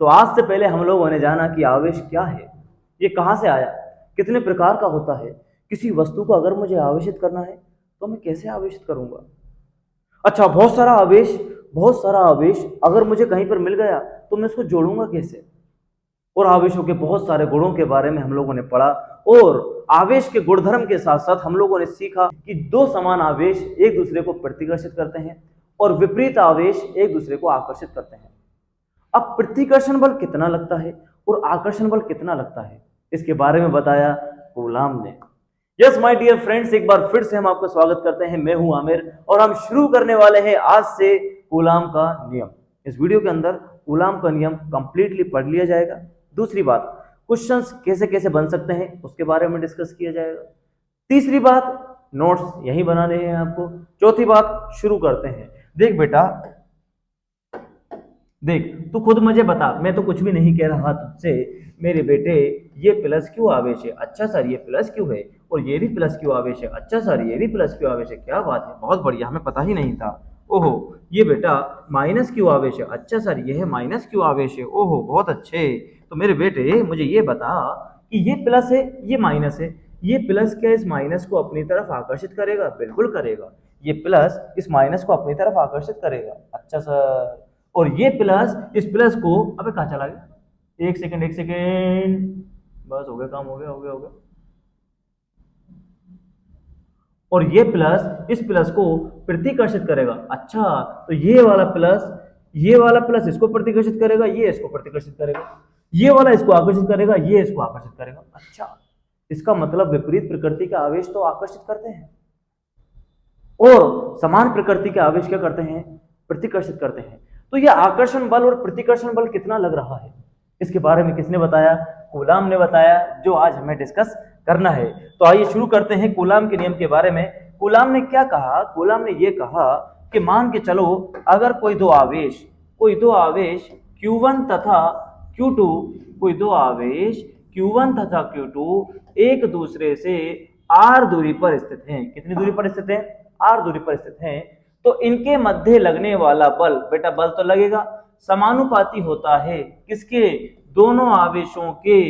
तो आज से पहले हम लोगों ने जाना कि आवेश क्या है, ये कहाँ से आया, कितने प्रकार का होता है। किसी वस्तु को अगर मुझे आवेशित करना है तो मैं कैसे आवेशित करूंगा। अच्छा, बहुत सारा आवेश अगर मुझे कहीं पर मिल गया तो मैं उसको जोड़ूंगा कैसे। और आवेशों के बहुत सारे गुणों के बारे में हम लोगों ने पढ़ा, और आवेश के गुणधर्म के साथ साथ हम लोगों ने सीखा कि दो समान आवेश एक दूसरे को प्रतिकर्षित करते हैं और विपरीत आवेश एक दूसरे को आकर्षित करते हैं। अब प्रतिकर्षण बल कितना लगता है और आकर्षण बल कितना लगता है, इसके बारे में बताया कूलाम ने। यस माय डियर फ्रेंड्स, एक बार फिर से हम आपका स्वागत करते हैं। मैं हूं आमिर और हम शुरू करने वाले हैं आज से कूलाम का नियम। इस वीडियो के अंदर कूलाम का नियम कंप्लीटली पढ़ लिया जाएगा। दूसरी बात, क्वेश्चंस कैसे कैसे बन सकते हैं उसके बारे में डिस्कस किया जाएगा। तीसरी बात, नोट्स यही बनाने हैं आपको। चौथी बात, शुरू करते हैं। देख बेटा, देख तू खुद मुझे बता, मैं तो कुछ भी नहीं कह रहा तुझसे। मेरे बेटे, ये प्लस क्यों आवेश है, अच्छा सर ये प्लस क्यों है, और ये भी प्लस क्यों आवेश है, अच्छा सर ये भी प्लस क्यों आवेश है, क्या बात है, बहुत बढ़िया, हमें पता ही नहीं था। ओहो, ये बेटा माइनस क्यों आवेश है, अच्छा सर ये है माइनस क्यों आवेश है, ओहो बहुत अच्छे। तो मेरे बेटे मुझे ये बता कि ये प्लस है ये माइनस है, ये प्लस क्या इस माइनस को अपनी तरफ आकर्षित करेगा, बिल्कुल करेगा। ये प्लस इस माइनस को अपनी तरफ आकर्षित करेगा, अच्छा सर। और ये प्लस इस प्लस को, अबे कहाँ चला गया, एक सेकंड, बस हो गया काम, हो गया। और ये प्लस इस प्लस को प्रतिकर्षित करेगा, अच्छा। तो ये वाला प्लस इसको प्रतिकर्षित करेगा, ये इसको प्रतिकर्षित करेगा, ये वाला इसको आकर्षित करेगा, ये इसको आकर्षित करेगा, अच्छा। इसका मतलब विपरीत प्रकृति के आवेश तो आकर्षित करते हैं और समान प्रकृति के आवेश क्या करते हैं, प्रतिकर्षित करते हैं। तो यह आकर्षण बल और प्रतिकर्षण बल कितना लग रहा है, इसके बारे में किसने बताया, कूलाम ने बताया, जो आज हमें डिस्कस करना है। तो आइए शुरू करते हैं कूलाम के नियम के बारे में। कूलाम ने क्या कहा, कूलाम ने यह कहा कि मान के चलो अगर कोई दो आवेश Q1 तथा Q2, कोई दो आवेश Q1 तथा Q2 एक दूसरे से r दूरी पर स्थित हैं। कितनी दूरी पर स्थित हैं, r दूरी पर स्थित हैं। तो इनके मध्य लगने वाला बल, बेटा बल तो लगेगा, समानुपाती होता है किसके, दोनों आवेशों के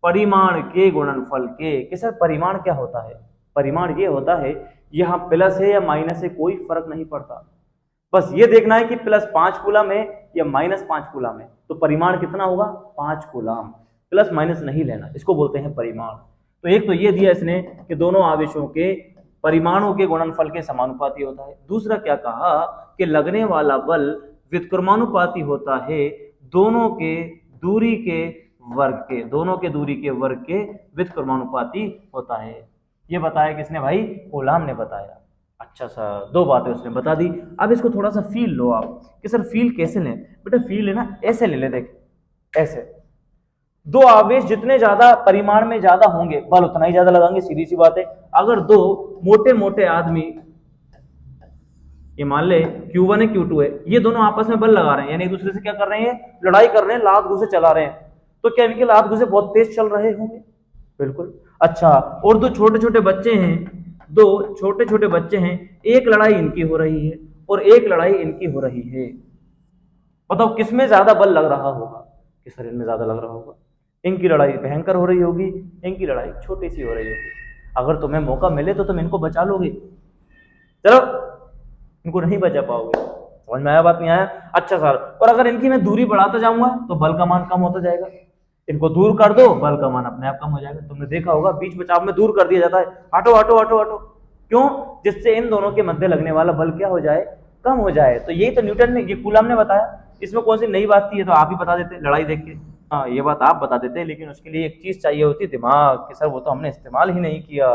परिमाण के गुणनफल के। किसका परिमाण क्या होता है, परिमाण ये होता है, यहां प्लस है या माइनस है कोई फर्क नहीं पड़ता, बस ये देखना है कि प्लस 5 कूलम है या माइनस 5 कूलम है, तो परिमाण कितना होगा, 5 कूलम। प्लस माइनस नहीं लेना, इसको बोलते हैं परिमाण। तो एक तो ये दिया इसने कि दोनों आवेशों के परिमाणों के गुणनफल के समानुपाती होता है। दूसरा क्या कहा कि लगने वाला बल व्युत्क्रमानुपाती होता है दोनों के दूरी के वर्ग के, दोनों के दूरी के वर्ग के व्युत्क्रमानुपाती होता है। ये बताया किसने भाई, कूलाम ने बताया। अच्छा सर, दो बातें उसने बता दी। अब इसको थोड़ा सा फील लो आप कि सर फील कैसे लें। बेटा फील लेना ऐसे ले ले, देख ऐसे। दो आवेश जितने ज्यादा परिमाण में ज्यादा होंगे बल उतना ही ज्यादा लगाएंगे, सीधी सी बात है। अगर दो मोटे मोटे आदमी, ये मान ले Q1 है Q2 है, ये दोनों आपस में बल लगा रहे हैं, यानी एक दूसरे से क्या कर रहे हैं, लड़ाई कर रहे हैं, लात घुसे चला रहे हैं, तो क्या इनके लात घुसे बहुत तेज चल रहे होंगे, बिल्कुल। अच्छा, और दो छोटे छोटे बच्चे हैं, एक लड़ाई इनकी हो रही है और एक लड़ाई इनकी हो रही है, बताओ किसमें ज्यादा बल लग रहा होगा, किस शरीर में ज्यादा लग रहा होगा। इनकी लड़ाई भयंकर हो रही होगी, इनकी लड़ाई छोटी सी हो रही होगी। अगर तुम्हें मौका मिले तो तुम इनको बचा लोगे, चलो इनको नहीं बचा पाओगे। समझ में आया, बात नहीं आया, अच्छा सर। और अगर इनकी मैं दूरी बढ़ाता जाऊंगा तो बल का मान कम होता जाएगा, इनको दूर कर दो बल का मान अपने आप कम हो जाएगा। तुमने देखा होगा बीच बचाव में दूर कर दिया जाता है, हटो हटो हटो हटो, क्यों, जिससे इन दोनों के मध्य लगने वाला बल क्या हो जाए, कम हो जाए। तो यही तो न्यूटन ने, ये कूलाम ने बताया, इसमें कौन सी नई बात थी, ये तो आप ही बता देते लड़ाई देख के। हाँ ये बात आप बता देते, लेकिन उसके लिए एक चीज चाहिए होती, दिमाग, कि सर वो तो हमने इस्तेमाल ही नहीं किया।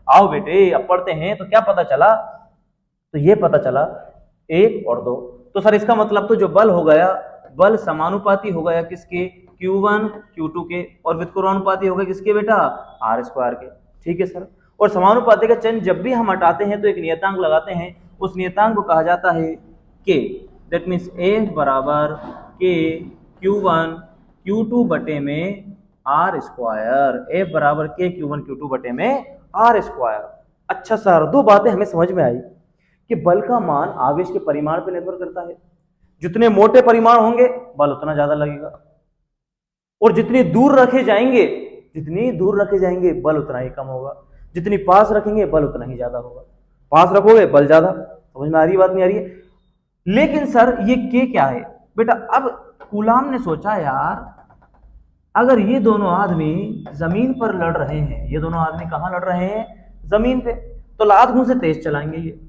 आओ बेटे अब पढ़ते हैं। तो क्या पता चला, तो ये पता चला 1 और 2। तो सर इसका मतलब तो जो बल हो गया, बल समानुपाती हो गया किसके, Q1 Q2 के, और व्युत्क्रमानुपाती हो गया किसके बेटा, R स्क्वायर के। ठीक है सर। और समानुपाती का चिन्ह जब भी हम हटाते हैं तो एक नियतांक लगाते हैं, उस नियतांक को कहा जाता है K। दैट मीन्स F बराबर K Q1 Q2 बटे में R स्क्वायर, F बराबर K Q1 Q2 बटे में R स्क्वायर। अच्छा सर, दो बातें हमें समझ में आई कि बल का मान आवेश के परिमाण पर निर्भर करता है, जितने मोटे परिमाण होंगे बल उतना ज्यादा लगेगा, और जितनी दूर रखे जाएंगे बल उतना ही कम होगा, जितनी पास रखेंगे बल उतना ही ज्यादा होगा। पास रखोगे बल ज्यादा। समझ में आ रही है बात, नहीं आ रही है? लेकिन सर ये के क्या है बेटा? अब कूलाम ने सोचा यार, अगर ये दोनों आदमी जमीन पर लड़ रहे हैं, ये दोनों आदमी कहां लड़ रहे हैं? जमीन पे, तो लात घूं से तेज चलाएंगे ये।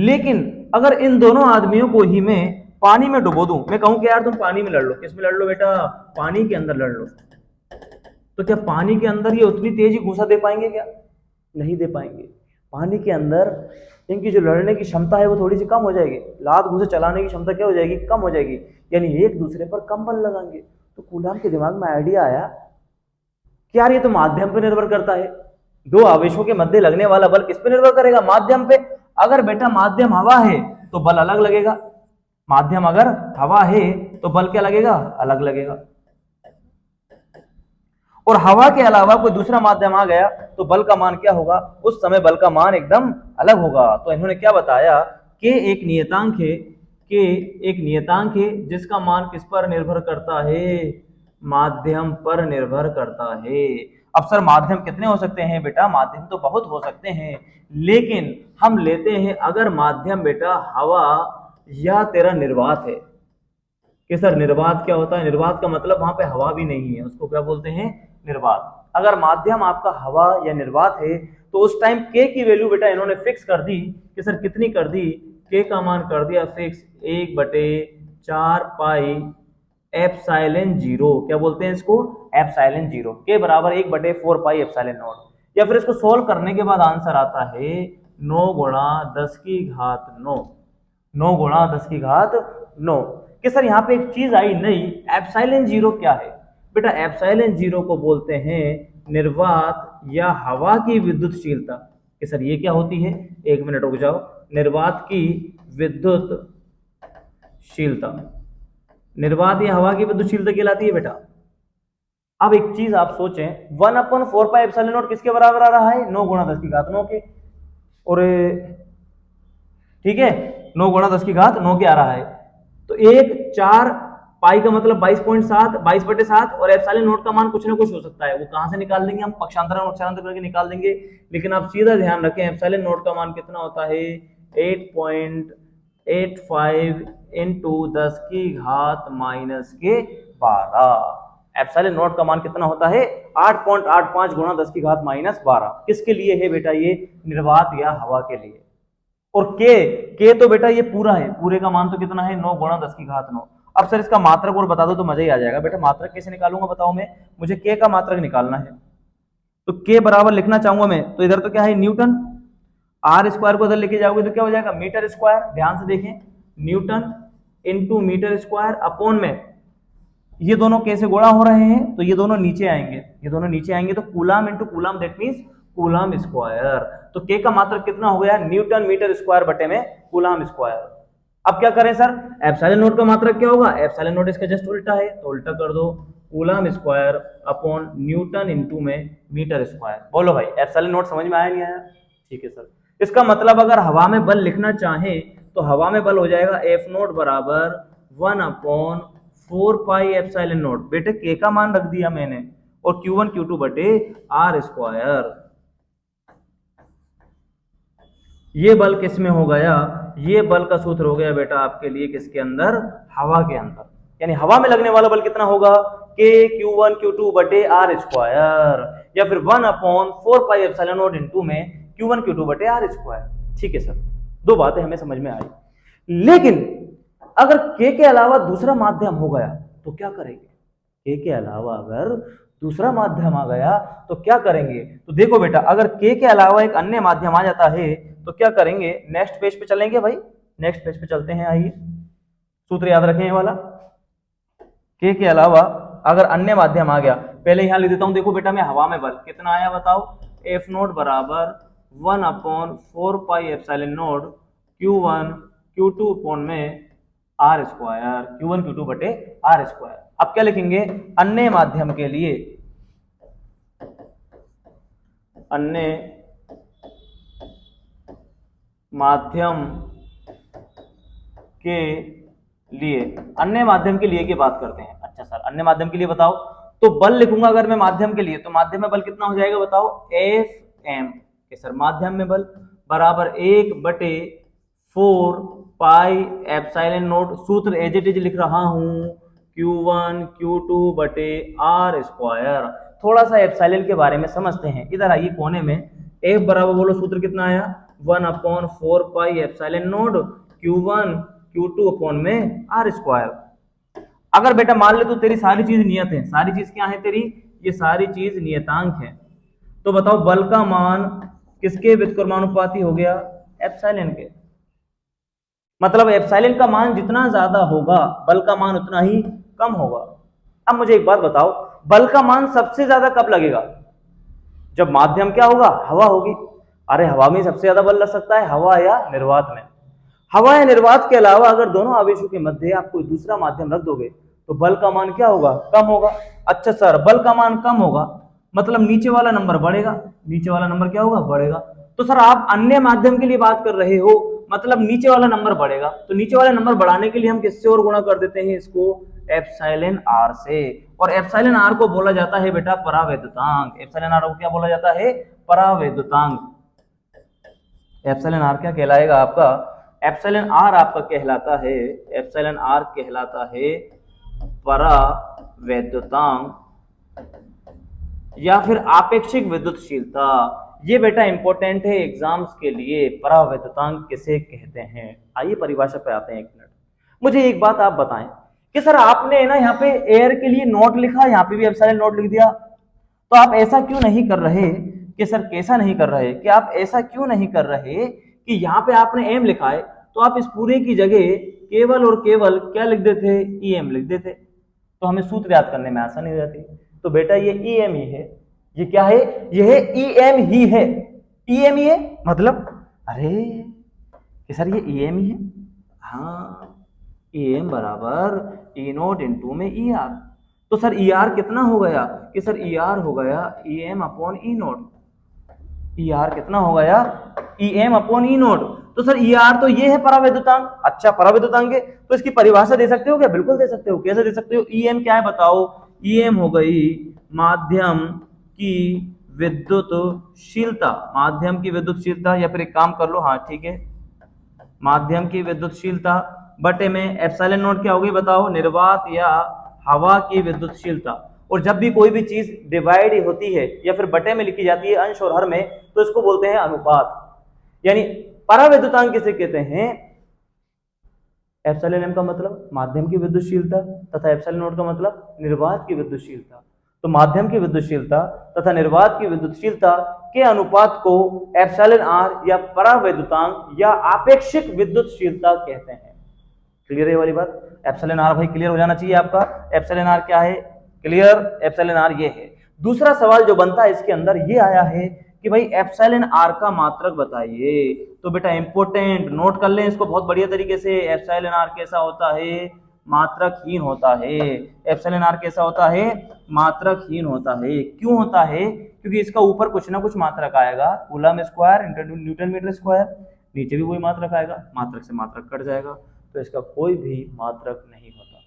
लेकिन अगर इन दोनों आदमियों को ही मैं पानी में डुबो दूं, मैं कहूं कि यार तुम पानी में लड़ लो, किस में लड़ लो बेटा? पानी के अंदर लड़ लो, तो क्या पानी के अंदर ये उतनी तेजी घूसा दे पाएंगे क्या? नहीं दे पाएंगे। पानी के अंदर इनकी जो लड़ने की क्षमता है वो थोड़ी सी कम हो जाएगी, लात घूसे चलाने की क्षमता क्या हो जाएगी? कम हो जाएगी, यानी एक दूसरे पर कम बल लगाएंगे। तो कूलाम के दिमाग में आइडिया आया कि यार ये तो माध्यम पर निर्भर करता है, दो आवेशों के मध्य लगने वाला बल किस पे निर्भर करेगा? माध्यम पे। अगर बेटा माध्यम हवा है तो बल अलग लगेगा, माध्यम अगर हवा है तो बल क्या लगेगा? अलग लगेगा। और हवा के अलावा कोई दूसरा माध्यम आ गया तो बल का मान क्या होगा? उस समय बल का मान एकदम अलग होगा। तो इन्होंने क्या बताया कि एक नियतांक है जिसका मान किस पर निर्भर करता है? माध्यम पर निर्भर करता है। अब सर माध्यम कितने हो सकते हैं बेटा? माध्यम तो बहुत हो सकते हैं, लेकिन हम लेते हैं अगर माध्यम बेटा हवा या तेरा निर्वात है। कि सर निर्वात क्या होता है? निर्वात का मतलब वहां पे हवा भी नहीं है, उसको क्या बोलते हैं? निर्वात। अगर माध्यम आपका हवा या निर्वात है तो उस टाइम के की वैल्यू बेटा इन्होंने फिक्स कर दी। कि सर कितनी कर दी? के का मान कर दिया फिक्स 1/4 पाई एप्सिलॉन जीरो। क्या बोलते हैं इसको? Epsilon zero. के बराबर 1/4 पाई एप्सिलॉन नॉट। या फिर इसको सोल्व करने के बाद आंसर आता है 9 गुणा 10 की घात 9। 9 गुणा 10 की घात 9। कि सर यहाँ पे एक चीज आई नई, एप्सिलॉन जीरो क्या है बेटा? एप्सिलॉन जीरो को बोलते हैं निर्वात या हवा की विद्युतशीलता। कि सर ये क्या होती है? एक मिनट रुक जाओ। निर्वात की विद्युतशीलता, निर्वात या हवा की विद्युतशीलता कहलाती है बेटा। अब एक चीज आप सोचें, 1/4 पाई एप्सिलॉन नॉट किसके बराबर आ रहा है? 9 गुणा 10 की घात 9 के। और ठीक है, 9 गुणा 10 की घात 9 के आ रहा है। तो 1/4 पाई का मतलब 22.7, 22/7, और एप्सिलॉन नॉट का मान कुछ ना कुछ हो सकता है, वो कहां से निकाल देंगे हम? पक्षांतर और उत्तरांतर करके निकाल देंगे। लेकिन आप सीधा ध्यान रखें एप्सिलॉन नॉट का मान कितना होता है? 8.85 इंटू 10 की घात -12। एप्सिलॉन नॉट का मान कितना होता है? 8.85 गुणा 10 की घात -12। किसके लिए है बेटा? ये निर्वात या हवा के लिए। और के तो बेटा ये पूरा है, पूरे का मान तो कितना है? 9 गुणा 10 की घात 9। अब सर इसका मात्रक और बता दो तो मजा ही आ जाएगा। बेटा मात्रक कैसे निकालूंगा बताओ मैं? मुझे के का मात्रक निकालना है, तो के बराबर लिखना चाहूंगा मैं, तो इधर तो क्या है? न्यूटन। आर स्क्वायर को इधर लेके जाओगे तो क्या हो जाएगा? Metre square. ध्यान से देखें, newton into metre square upon में ये दोनों कैसे गुणा हो रहे हैं? तो ये दोनों नीचे आएंगे, ये दोनों नीचे आएंगे, तो coulomb into coulomb, that means coulomb square. तो के का मात्रक कितना हो गया? न्यूटन मीटर स्क्वायर बटे में कूलाम स्क्वायर। अब क्या करें सर? एप्सिलॉन नॉट का मात्रक क्या होगा? एप्सिलॉन नॉट इसका जस्ट उल्टा है, तो उल्टा कर दो, coulomb square upon Newton into में मीटर स्क्वायर। बोलो भाई एप्सिलॉन नॉट समझ में आया नहीं आया? ठीक है सर। इसका मतलब अगर हवा में बल लिखना चाहें तो हवा में बल हो जाएगा एफ नॉट बराबर 1/4 पाई एप्सिलॉन नॉट। बेटे के का मान रख दिया मैंने, और Q1 Q2 बटे आर स्क्वायर। ये बल किस में हो गया? ये बल का सूत्र हो गया बेटा आपके लिए किसके अंदर? हवा के अंदर। यानी हवा में लगने वाला बल कितना होगा? के Q1 Q2 बटे आर स्क्वायर, या फिर 1/4 पाई एप्सिलॉन नॉट इंटू में Q1 Q2 बटे आर स्क्वायर। ठीक है सर, दो बातें हमें समझ में आई। लेकिन अगर के अलावा दूसरा माध्यम हो गया तो क्या करेंगे? के अलावा अगर दूसरा माध्यम आ गया तो क्या करेंगे? तो देखो बेटा, अगर के अलावा एक अन्य माध्यम आ जाता है तो क्या करेंगे? नेक्स्ट पेज पे चलेंगे भाई, नेक्स्ट पेज पे चलते हैं। आइए, सूत्र याद रखें ये वाला। के अलावा अगर अन्य माध्यम आ गया, पहले यहां लिख देता हूं। देखो बेटा, मैं हवा में बल कितना आया बताओ? एफ नोट बराबर 1/4 pi epsilon note Q1 Q2 upon में आर स्क्वायर, Q1 Q2 बटे आर स्क्वायर। अब क्या लिखेंगे? अन्य माध्यम के लिए, अन्य माध्यम के लिए, अन्य माध्यम के लिए की बात करते हैं। अच्छा सर, अन्य माध्यम के लिए बताओ। तो बल लिखूंगा अगर मैं माध्यम के लिए, तो माध्यम में बल कितना हो जाएगा बताओ, एफ एम के सर माध्यम में बल बराबर 1/4 पाई एप्सिलॉन नॉट, सूत्र एज इट इज लिख रहा हूं, Q1 Q2 बटे आर स्क्वायर। थोड़ा सा एप्सिलॉन के बारे में समझते हैं, इधर आइए कोने में, F बराबर बोलो सूत्र कितना आया, 1/4 pi epsilon not Q1 Q2 upon में आर स्क्वायर। अगर बेटा मान ले तो तेरी सारी चीज नियत है, सारी चीज क्या है तेरी, ये सारी चीज नियतांक है, तो बताओ बल का मान किसके व्युत्क्रमानुपाती हो गया, एप्सिलॉन के। मतलब एप्सिलॉन का मान जितना ज्यादा होगा बल का मान उतना ही कम होगा। अब मुझे एक बात बताओ, बल का मान सबसे ज्यादा कब लगेगा, जब माध्यम क्या होगा, हवा होगी। अरे हवा में सबसे ज्यादा बल लग सकता है, हवा या निर्वात में। हवा या निर्वात के अलावा अगर दोनों आवेशों के मध्य आप कोई दूसरा माध्यम रख दोगे तो बल का मान क्या होगा, कम होगा। अच्छा सर, बल का मान कम होगा मतलब नीचे वाला नंबर बढ़ेगा, नीचे वाला नंबर क्या होगा, बढ़ेगा। तो सर आप अन्य माध्यम के लिए बात कर रहे हो, मतलब नीचे वाला नंबर बढ़ेगा, तो नीचे वाला नंबर बढ़ाने के लिए हम किससे और गुणा कर देते हैं इसको, एप्सिलॉन आर से। और एप्सिलॉन आर को बोला जाता है बेटा परावैद्युतांक। एप्सिलॉन आर को क्या बोला जाता है, परावैद्युतांक। एप्सिलॉन आर क्या कहलाएगा आपका, एप्सिलॉन आर आपका कहलाता है, एप्सिलॉन आर कहलाता है परावैद्युतांक या फिर आपेक्षिक विद्युतशीलता। ये बेटा इंपॉर्टेंट है एग्जाम्स के लिए, परावैद्युतांक किसे कहते हैं। आइए परिभाषा पे आते हैं, एक मिनट। मुझे एक बात आप बताएं कि सर आपने ना यहाँ पे एयर के लिए नोट लिखा, यहाँ पे भी एप्सिलॉन नोट लिख दिया, तो आप ऐसा क्यों नहीं कर रहे कि सर, कैसा नहीं कर रहे कि आप ऐसा क्यों नहीं कर रहे कि यहाँ पे आपने एम लिखा है तो आप इस पूरे की जगह केवल और केवल क्या लिख देते, ई एम लिख देते, तो हमें सूत्र याद करने में आसानी हो जाती। तो बेटा ये ई एम ही है, ये क्या है, ये है ई एम ही है, ई एम ही है मतलब, अरे कि सर ये ई एम ही है, हाँ, ई एम बराबर ई नोट इंटू में ई आर। तो सर ई आर कितना हो गया कि सर ई आर हो गया ई एम अपॉन ई नोट, ई आर कितना हो गया, ई एम अपॉन ई नोट। तो सर ई आर तो ये है परावैद्युतांक। अच्छा परावैद्युतांक है तो इसकी परिभाषा दे सकते हो क्या, बिल्कुल दे सकते हो। कैसे दे सकते हो, ई एम क्या है बताओ, ई एम हो गई माध्यम की विद्युतशीलता, माध्यम की विद्युतशीलता, या फिर एक काम कर लो, हाँ ठीक है, माध्यम की विद्युतशीलता बटे में एप्सिलॉन नोट क्या होगी बताओ, निर्वात या हवा की विद्युतशीलता। और जब भी कोई भी चीज डिवाइड होती है या फिर बटे में लिखी जाती है अंश और हर में, तो इसको बोलते हैं अनुपात। यानी परावैद्युतांक किसे कहते हैं, एप्सिलॉन एम का मतलब माध्यम की विद्युतशीलता तथा एप्सिलॉन नोट का मतलब निर्वात की विद्युतशीलता। तो माध्यम की विद्युतशीलता तथा निर्वात की विद्युतशीलता के अनुपात को एप्सिलॉन आर या परावैद्युतांक या आपेक्षिक विद्युतशीलता कहते हैं। क्लियर है ये वाली बात, एप्सिलॉन आर भाई क्लियर हो जाना चाहिए आपका, एप्सिलॉन आर क्या है, क्लियर, एप्सिलॉन आर ये है। दूसरा सवाल जो बनता है इसके अंदर ये आया है कि भाई एप्सिलॉन आर का मात्रक बताइए। तो बेटा इंपोर्टेंट नोट कर लें इसको बहुत बढ़िया तरीके से, एप्सिलॉन आर कैसा होता है, मात्रकहीन होता है। एप्सिलॉन आर कैसा होता है, मात्रकहीन होता है। क्यों होता है, क्योंकि इसका ऊपर कुछ ना कुछ मात्रक आएगा, coulomb square into newton metre square, नीचे भी वही मात्रक आएगा, मात्रक से मात्रक कट जाएगा, तो इसका कोई भी मात्रक नहीं होता।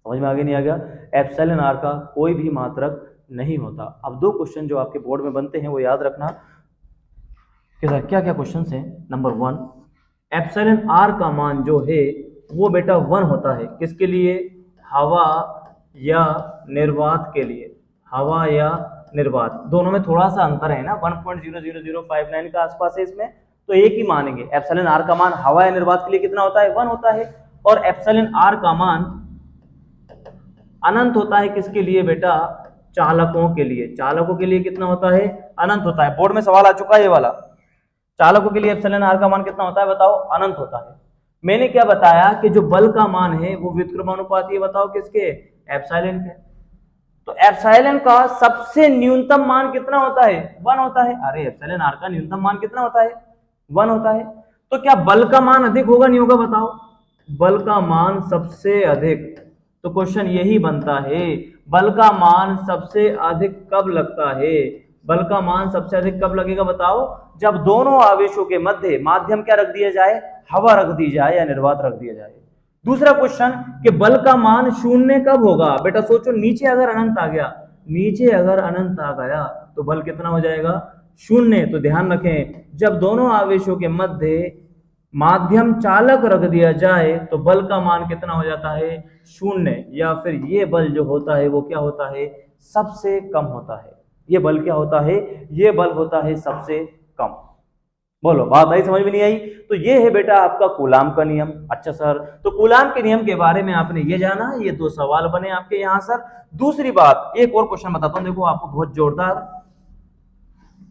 समझ में आगे नहीं आ गया, एप्सिलॉन आर का कोई भी मात्रक नहीं होता। अब दो क्वेश्चन जो आपके बोर्ड में बनते हैं वो याद रखना कि सर क्या क्या क्वेश्चन हैं। नंबर 1, एप्सिलॉन आर का मान जो है वो बेटा 1 होता है, किसके लिए, हवा या निर्वात के लिए, हवा या निर्वात, दोनों में थोड़ा सा अंतर है ना, 1.00059 के आसपास है इसमें, तो एक ही मानेंगे। एप्सिलॉन आर का मान हवा या निर्वात के लिए कितना होता है, 1 होता है, और एप्सिलॉन आर का मान अनंत होता है किसके लिए बेटा, चालकों के लिए। चालकों के लिए कितना होता है, अनंत होता है। बोर्ड में सवाल आ चुका है ये वाला, चालकों के लिए एप्सिलॉन आर का मान कितना होता है बताओ, अनंत होता है। मैंने क्या बताया कि जो बल का मान है वो व्युत्क्रमानुपाती है, बताओ किसके, एप्सिलॉन के। तो एप्सिलॉन का सबसे न्यूनतम मान कितना होता है, 1 होता है। अरे एप्सिलॉन आर का न्यूनतम मान कितना होता है, 1 होता है। तो क्या बल का मान अधिक होगा नहीं होगा बताओ, बल का मान सबसे अधिक, तो क्वेश्चन यही बनता है, बल का मान सबसे अधिक कब लगता है, बल का मान सबसे अधिक कब लगेगा बताओ, जब दोनों आवेशों के मध्य माध्यम क्या रख दिया जाए, हवा रख दी जाए या निर्वात रख दिया जाए। दूसरा क्वेश्चन कि बल का मान शून्य कब होगा। बेटा सोचो, नीचे अगर अनंत आ गया, नीचे अगर अनंत आ गया तो बल कितना हो जाएगा, शून्य। तो ध्यान रखें, जब दोनों आवेशों के मध्य माध्यम चालक रख दिया जाए तो बल का मान कितना हो जाता है, शून्य। या फिर ये बल जो होता है वो क्या होता है, सबसे कम होता है। ये बल क्या होता है, ये बल होता है सबसे कम। बोलो, बात आई समझ में नहीं आई। तो ये है बेटा आपका कूलाम का नियम। अच्छा सर, तो कूलाम के नियम के बारे में आपने ये जाना, ये दो सवाल बने आपके यहाँ सर। दूसरी बात, एक और क्वेश्चन बताता हूं, देखो आपको बहुत जोरदार।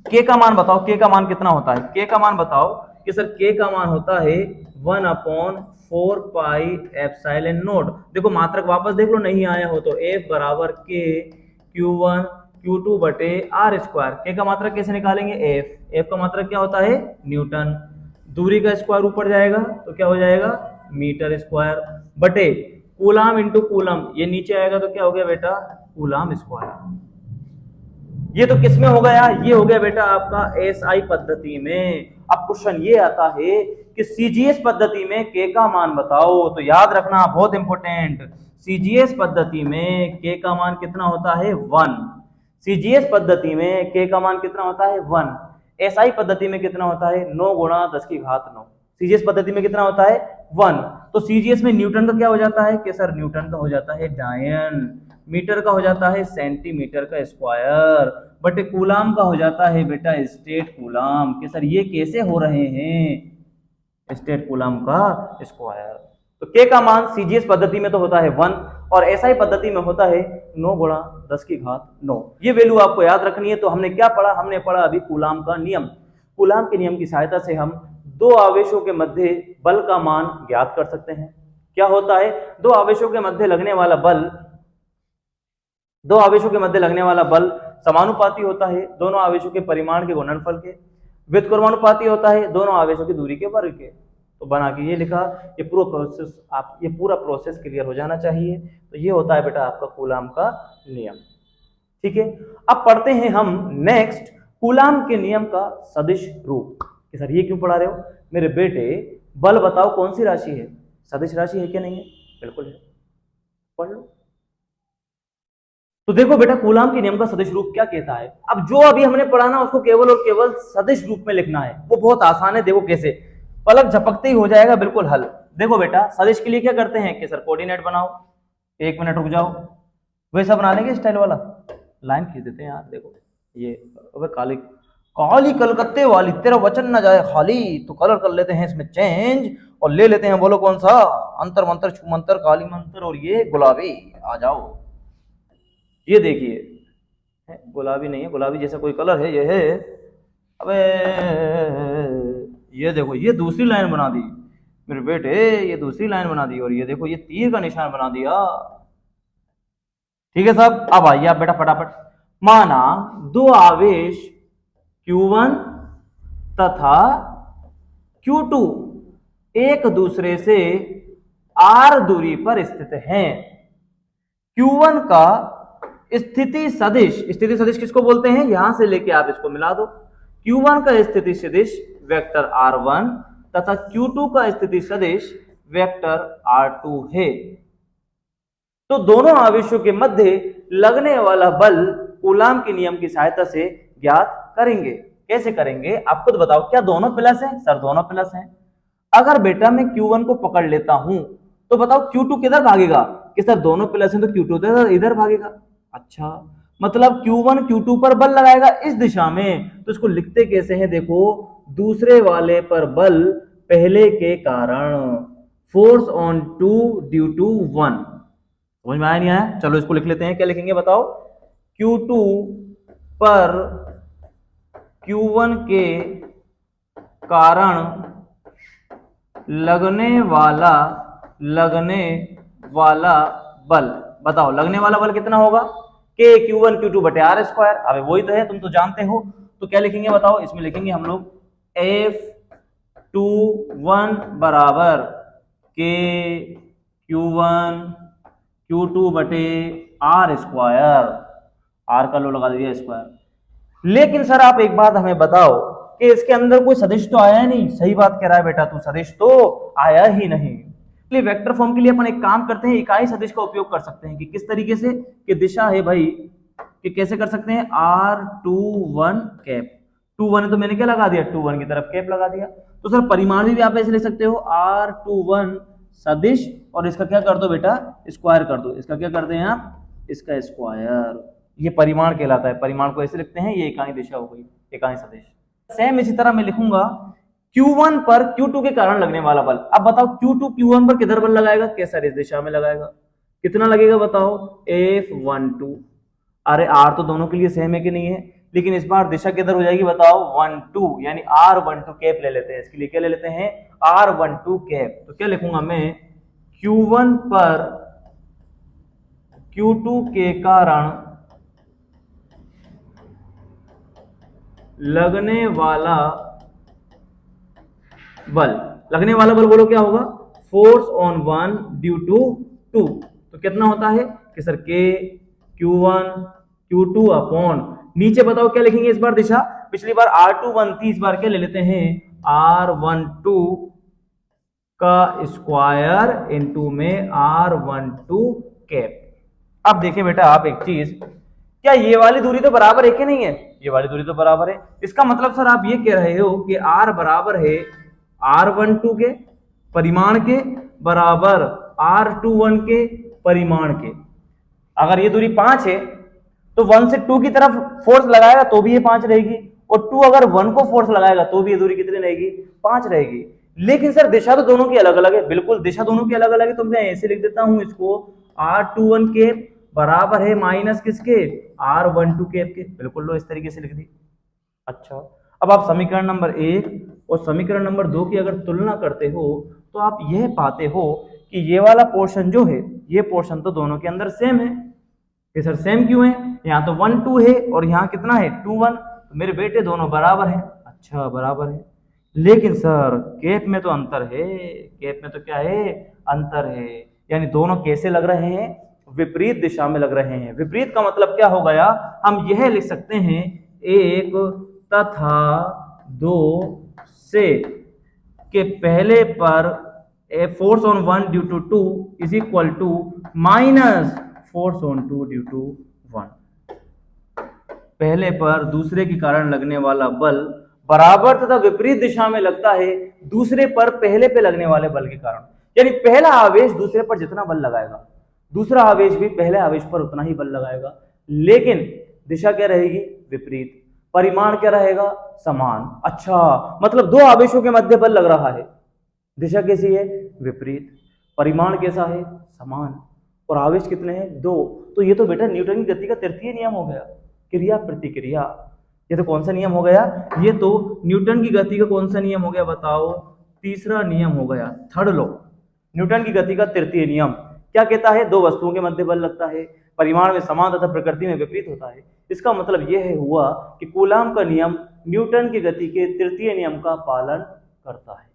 के का मान बताओ, के का मान कितना होता है, के का मान बताओ कि सर के का मान होता है 1/4 पाई एप्सिलॉन नॉट। देखो मात्रक वापस देख लो, नहीं आया हो तो F बराबर के Q1 Q2 बटे आर स्क्वायर। के का मात्रक कैसे निकालेंगे, F का मात्रक क्या होता है, न्यूटन। दूरी का स्क्वायर ऊपर जाएगा तो क्या हो जाएगा, मीटर स्क्वायर, बटे कूलाम इंटू कूलम, ये नीचे आएगा तो क्या हो गया बेटा, कूलाम स्क्वायर। ये तो किसमें हो गया, ये हो गया बेटा आपका एसआई पद्धति में। अब क्वेश्चन ये आता है कि सीजीएस पद्धति में के का मान बताओ। तो याद रखना बहुत इंपॉर्टेंट, सीजीएस पद्धति में के का मान कितना होता है, 1। सीजीएस पद्धति में के का मान कितना होता है, 1। एसआई पद्धति में कितना होता है, 9 गुणा 10 की घात 9। सीजीएस पद्धति में कितना होता है, 1। तो सीजीएस में न्यूटन का क्या हो जाता है, कि सर न्यूटन का हो जाता है डायन, मीटर का हो जाता है सेंटीमीटर का स्क्वायर, बटे कूलाम का हो जाता है बेटा स्टेट कूलाम। कि सर ये कैसे हो रहे हैं, स्टेट कूलाम का स्क्वायर। तो के का मान सीजीएस पद्धति में तो होता है 1 और एसआई पद्धति में होता है 9 गुणा 10 की घात 9। ये वैल्यू आपको याद रखनी है। तो हमने क्या पढ़ा, हमने पढ़ा अभी कूलाम का नियम। कूलाम के नियम की सहायता से हम दो आवेशों के मध्य बल का मान ज्ञात कर सकते हैं। क्या होता है, दो आवेशों के मध्य लगने वाला बल, दो आवेशों के मध्य लगने वाला बल समानुपाती होता है दोनों आवेशों के परिमाण के गुणनफल के, व्युत्क्रमानुपाती होता है दोनों आवेशों की दूरी के वर्ग के। तो बना के ये लिखा, ये पूरा प्रोसेस, आप ये पूरा प्रोसेस क्लियर हो जाना चाहिए। तो ये होता है बेटा आपका कूलाम का नियम। ठीक है, अब पढ़ते हैं हम नेक्स्ट कूलाम के नियम का सदिश रूप। कि सर ये क्यों पढ़ा रहे हो मेरे बेटे, बल बताओ कौन सी राशि है, सदिश राशि है क्या नहीं है, बिल्कुल है, पढ़ लो। तो देखो बेटा कूलाम के नियम का सदिश रूप क्या कहता है। अब जो अभी हमने पढ़ा ना उसको केवल और केवल सदिश रूप में लिखना है, वो बहुत आसान है। देखो कैसे, पलक झपकते ही हो जाएगा बिल्कुल हल। देखो बेटा सदिश के लिए क्या करते हैं कि सर कोऑर्डिनेट बनाओ, 1 मिनट रुक जाओ, वैसा बना लेंगे स्टाइल वाला, लाइन खींच देते हैं यार। देखो ये, अबे काली काली कलकत्ते वाली, तेरा वचन ना जाए खाली, तो कलर कर लेते हैं इसमें चेंज और ले लेते हैं, बोलो कौन सा, अंतर मंत्र छू मंत्र काली मंत्र, और ये गुलाबी। आ जाओ, ये देखिए गुलाबी नहीं है, गुलाबी जैसा कोई कलर है ये है। अबे ये देखो, ये दूसरी लाइन बना दी मेरे बेटे, ये दूसरी लाइन बना दी, और ये देखो ये तीर का निशान बना दिया। ठीक है साहब, अब आइए आप बेटा फटाफट। माना दो आवेश Q1 तथा Q2 एक दूसरे से r दूरी पर स्थित हैं। Q1 का स्थिति सदिश, स्थिति सदिश किसको बोलते हैं, यहां से लेके आप इसको मिला दो। Q1 का स्थिति सदिश वेक्टर R1 तथा Q2 का स्थिति सदिश वेक्टर R2 है। तो दोनों आवेशों के मध्य लगने वाला बल कूलाम के नियम की सहायता से ज्ञात करेंगे। कैसे करेंगे आप खुद बताओ, क्या दोनों प्लस हैं, सर दोनों प्लस हैं। अगर बेटा मैं Q1 को पकड़ लेता हूं तो बताओ Q2 किधर भागेगा, कि सर दोनों प्लस हैं तो Q2 इधर भागेगा। अच्छा, मतलब Q1 Q2 पर बल लगाएगा इस दिशा में, तो इसको लिखते कैसे हैं, देखो दूसरे वाले पर बल पहले के कारण, force on two due to 1। समझ में आया नहीं आया, चलो इसको लिख लेते हैं। क्या लिखेंगे बताओ, Q2 पर Q1 के कारण लगने वाला बल, बताओ लगने वाला बल कितना होगा, के Q1 Q2 बटे आर स्क्वायर। अब वही तो है, तुम तो जानते हो। तो क्या लिखेंगे बताओ, इसमें लिखेंगे हम लोग F21 बराबर के Q1 Q2 बटे आर स्क्वायर, आर का लो लगा दिया स्क्वायर। लेकिन सर आप एक बात हमें बताओ कि इसके अंदर कोई सदिश तो आया नहीं। सही बात कह रहा है बेटा तू, सदिश तो आया ही नहीं। इसलिए वेक्टर फॉर्म के लिए अपन एक काम करते हैं, इकाई सदिश का उपयोग कर सकते हैं कि किस तरीके से, कि दिशा है भाई कि कैसे कर सकते हैं, R21 कैप, 21 है तो मैंने क्या लगा दिया, 21 की तरफ कैप लगा दिया। तो सर परिमाण भी आप ऐसे लिख सकते हो, R21 सदिश और इसका क्या कर दो बेटा, स्क्वायर कर दो। इसका क्या करते हैं आप, इसका स्क्वायर, ये परिमाण कहलाता है। परिमाण को ऐसे लिखते हैं, ये इकाई दिशा हो गई, इकाई सदिश। सेम इसी तरह मैं लिखूंगा Q1 पर Q2 के कारण लगने वाला बल। अब बताओ Q2 Q1 पर किधर बल लगाएगा, कैसा, इस दिशा में लगाएगा, कितना लगेगा बताओ, F12। अरे R तो दोनों के लिए सेम है कि नहीं है, लेकिन इस बार दिशा किधर हो जाएगी बताओ, 12, यानी R12 कैप ले लेते हैं। इसके लिए क्या ले लेते हैं, R12 कैप। तो क्या लिखूंगा मैं, Q1 पर Q2 के कारण लगने वाला बल, लगने वाला बल बोलो क्या होगा, force on one due to two. तो कितना होता है कि sir K Q1 Q2 upon, नीचे बताओ क्या लिखेंगे इस बार दिशा, पिछली बार R21 थी, इस बार क्या ले लेते हैं, R12 का स्क्वायर इनटू में R12 कैप। अब देखिए बेटा आप एक चीज, क्या ये वाली दूरी तो बराबर है कि नहीं है, ये वाली दूरी तो बराबर है। इसका मतलब सर आप ये कह रहे हो कि R बराबर है R12 के परिमाण के बराबर R21 के परिमाण के। अगर ये दूरी 5 है तो 1 से 2 की तरफ फोर्स लगाएगा तो भी ये 5 रहेगी, और 2 अगर 1 को फोर्स लगाएगा तो भी ये दूरी कितनी रहेगी, 5 रहेगी। लेकिन सर दिशा तो दोनों की अलग अलग है, बिल्कुल दिशा दोनों की अलग अलग है। तो मैं ऐसे लिख देता हूं इसको, R21 के बराबर है माइनस किसके, R12 कैप के। बिल्कुल लो इस तरीके से लिख दी। अच्छा, अब आप समीकरण नंबर 1 और समीकरण नंबर 2 की अगर तुलना करते हो तो आप यह पाते हो कि ये वाला पोर्शन जो है, ये पोर्शन तो दोनों के अंदर सेम है। कि सर सेम क्यों है, यहाँ तो 1 2 है और यहाँ कितना है 2 1, तो मेरे बेटे दोनों बराबर हैं। अच्छा बराबर है, लेकिन सर कैप में तो अंतर है, कैप में तो क्या है, अंतर है। यानी दोनों कैसे लग रहे हैं, विपरीत दिशा में लग रहे हैं। विपरीत का मतलब क्या हो गया, हम यह लिख सकते हैं, एक तथा दो से के पहले पर a force on 1 due to 2 is equal to minus force on 2 due to 1। पहले पर दूसरे के कारण लगने वाला बल बराबर तथा विपरीत दिशा में लगता है दूसरे पर पहले पे लगने वाले बल के कारण। यानी पहला आवेश दूसरे पर जितना बल लगाएगा, दूसरा आवेश भी पहले आवेश पर उतना ही बल लगाएगा, लेकिन दिशा क्या रहेगी, विपरीत। परिमाण क्या रहेगा, समान। अच्छा, मतलब दो आवेशों के मध्य बल लग रहा है, दिशा कैसी है, विपरीत, परिमाण कैसा है, समान, और आवेश कितने हैं, दो। तो ये तो बेटा न्यूटन की गति का तृतीय नियम हो गया, क्रिया प्रतिक्रिया। ये तो कौन सा नियम हो गया, ये तो न्यूटन की गति का कौन सा नियम हो गया बताओ, तीसरा नियम हो गया, थर्ड लॉ। न्यूटन की गति का तृतीय नियम क्या कहता है, दो वस्तुओं के मध्य बल लगता है, परिमाण में समान तथा प्रकृति में विपरीत होता है। इसका मतलब यह हुआ कि कूलाम का नियम न्यूटन की गति के तृतीय नियम का पालन करता है।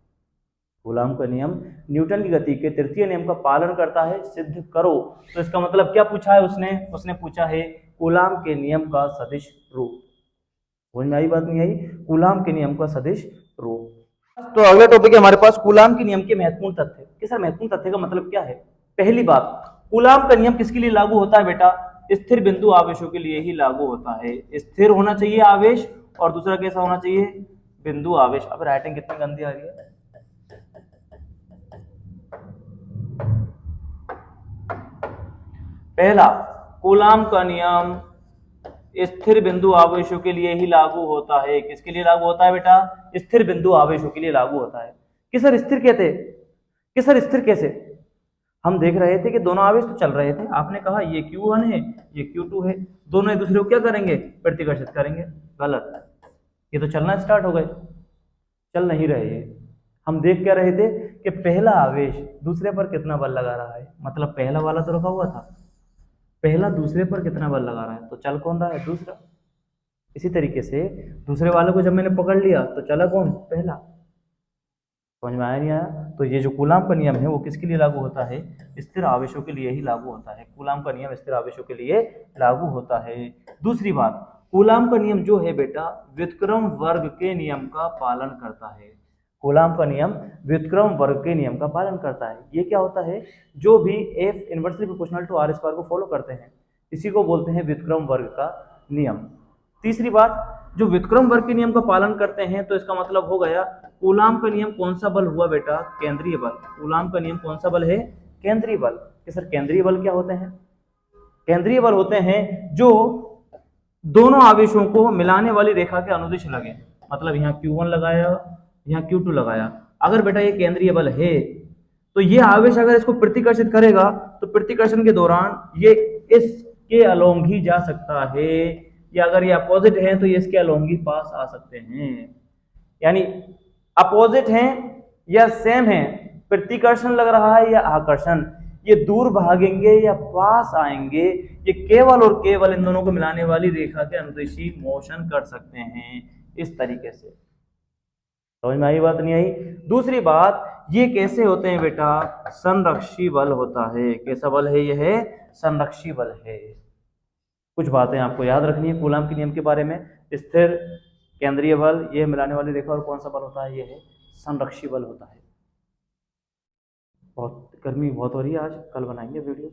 कूलाम का नियम न्यूटन की गति के तृतीय नियम का पालन करता है, सिद्ध करो। तो इसका मतलब क्या पूछा है उसने पूछा है कूलाम के नियम का सदिश रूप। समझ में आई बात, नहीं आई, कूलाम के नियम का सदिश रूप। तो अगला टॉपिक है हमारे पास कूलाम के नियम के महत्वपूर्ण तथ्य। कि सर महत्वपूर्ण तथ्य का मतलब क्या है, पहली बात, कूलाम का नियम किसके लिए लागू होता है बेटा, स्थिर बिंदु आवेशों के लिए ही लागू होता है। स्थिर होना चाहिए आवेश, और दूसरा कैसा होना चाहिए, बिंदु आवेश। अब राइटिंग कितनी गंदी आ रही है, पहला कूलाम का नियम स्थिर बिंदु आवेशों के लिए ही लागू होता है। किसके लिए लागू होता है बेटा, स्थिर बिंदु आवेशों के लिए लागू होता है। कि सर स्थिर कहते, कि सर स्थिर कैसे, हम देख रहे थे कि दोनों आवेश तो चल रहे थे, आपने कहा ये Q1 है ये Q2 है, दोनों एक दूसरे को क्या करेंगे, प्रतिकर्षित करेंगे। गलत, ये तो चलना स्टार्ट हो गए, चल नहीं रहे ये। हम देख क्या रहे थे कि पहला आवेश दूसरे पर कितना बल लगा रहा है, मतलब पहला वाला तो रखा हुआ था, पहला दूसरे पर कितना बल लगा रहा है, तो चल कौन रहा है, दूसरा। इसी तरीके से दूसरे वाले को जब मैंने पकड़ लिया तो चला कौन, पहला। समझ में आया नहीं आया। तो ये जो कूलाम का नियम है वो किसके लिए लागू होता है, स्थिर आवेशों के लिए ही लागू होता है। कूलाम का नियम स्थिर आवेशों के लिए लागू होता है। दूसरी बात, कूलाम का नियम जो है बेटा व्युत्क्रम वर्ग के नियम का पालन करता है। कूलाम का नियम व्युत्क्रम वर्ग के नियम का पालन करता है। ये क्या होता है, जो भी F inversely proportional to r square को फॉलो करते हैं इसी को बोलते हैं व्युत्क्रम वर्ग का नियम। तीसरी बात, जो व्युत्क्रम वर्ग के नियम का पालन करते हैं तो इसका मतलब हो गया कूलाम का नियम कौन सा बल हुआ बेटा, केंद्रीय बल। कूलाम का नियम कौन सा बल है, केंद्रीय बल। कि सर केंद्रीय बल क्या होते हैं, केंद्रीय बल होते हैं जो दोनों आवेशों को मिलाने वाली रेखा के अनुदिश लगे। मतलब यहाँ Q1 लगाया, यहाँ Q2 लगाया। अगर बेटा ये केंद्रीय बल है तो ये आवेश अगर इसको प्रतिकर्षित करेगा तो प्रतिकर्षण के दौरान ये इसके अलोंग ही जा सकता है, या अगर ये अपोजिट है तो ये इसके अलोंग ही पास आ सकते हैं। यानी अपोजिट हैं या सेम है, प्रतिकर्षण लग रहा है या आकर्षण, ये दूर भागेंगे या पास आएंगे, ये केवल और केवल इन दोनों को मिलाने वाली रेखा के अनुदिशी मोशन कर सकते हैं इस तरीके से। समझ में आई बात, नहीं आई? दूसरी बात, ये कैसे होते हैं बेटा, संरक्षी बल होता है। कैसा बल है, ये है संरक्षी बल है। कुछ बातें आपको याद रखनी है कूलाम के नियम के बारे में। स्थिर, केंद्रीय बल, ये मिलाने वाली रेखा, और कौन सा बल होता है, ये है संरक्षी बल होता है। बहुत गर्मी बहुत हो रही है आज, कल बनाएंगे वीडियो।